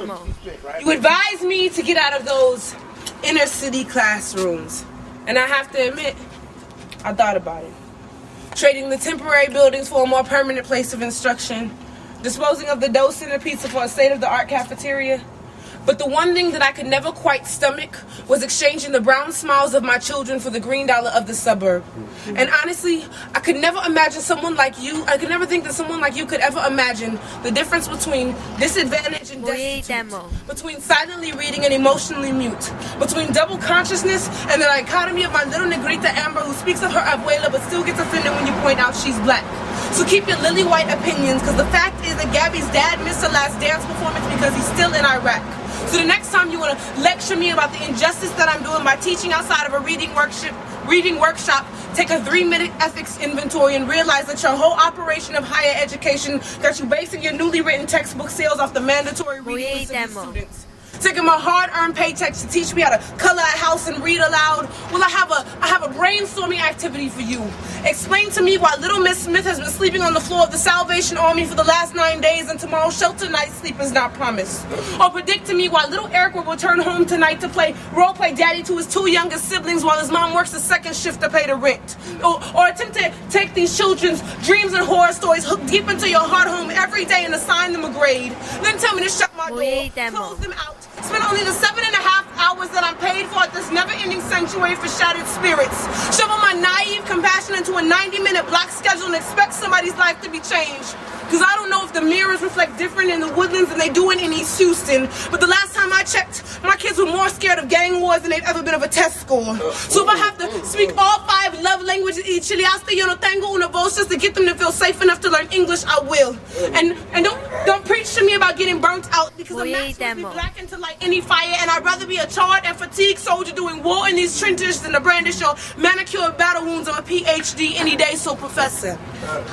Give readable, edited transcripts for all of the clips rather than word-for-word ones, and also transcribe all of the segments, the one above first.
demo. You advised me to get out of those inner city classrooms. And I have to admit, I thought about it. Trading the temporary buildings for a more permanent place of instruction. Disposing of the dough center pizza for a state-of-the-art cafeteria. But the one thing that I could never quite stomach was exchanging the brown smiles of my children for the green dollar of the suburb. And honestly, I could never imagine someone like you, I could never think that someone like you could ever imagine the difference between disadvantage and destitute, between silently reading and emotionally mute, between double consciousness and the dichotomy of my little negrita Amber who speaks of her abuela but still gets offended when you point out she's black. So keep your lily white opinions, because the fact is that Gabby's dad missed her last dance performance because he's still in Iraq. So the next time you want to lecture me about the injustice that I'm doing by teaching outside of a reading workshop, take a 3-minute ethics inventory and realize that your whole operation of higher education that you basing your newly written textbook sales off the mandatory reading list of students. Taking my hard-earned paychecks to teach me how to color a house and read aloud. Well, I have a brainstorming activity for you. Explain to me why little Miss Smith has been sleeping on the floor of the Salvation Army for the last 9 days and tomorrow's shelter night sleep is not promised. Or predict to me why little Eric will return home tonight to role-play daddy to his 2 youngest siblings while his mom works a second shift to pay the rent. Or attempt to take these children's dreams and horror stories hooked deep into your heart home every day and assign them a grade. Then tell me to shut my door, close them out. Spend only the 7.5 hours that I'm paid for at this never-ending sanctuary for shattered spirits. Shovel my naive compassion into a 90-minute block schedule and expect somebody's life to be changed. Because I don't know if the mirrors reflect different in the Woodlands than they do in East Houston. But the last time I checked, my kids were more scared of gang wars than they've ever been of a test score. So if I have to speak all 5 love languages y chiliaste yo no tengo una voz just to get them to feel safe enough to learn English, I will. And don't preach to me about getting burnt out, because I'm not supposed to be blackened to light any fire, and I'd rather be a charred and fatigued soldier doing war in these trenches than to brandish your manicured battle wounds of a PhD any day, so professor.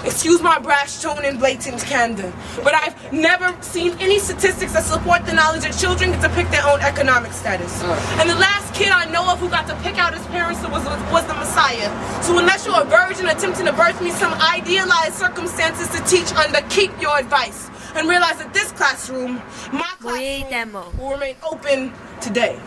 Excuse my brash tone and blatant candor, but I've never seen any statistics that support the knowledge that children get to pick their own economic status. And the last kid I know of who got to pick out his parents was the Messiah. So unless you're a virgin attempting to birth me some idealized circumstances to teach under, keep your advice and realize that this classroom, my classroom, will remain open today.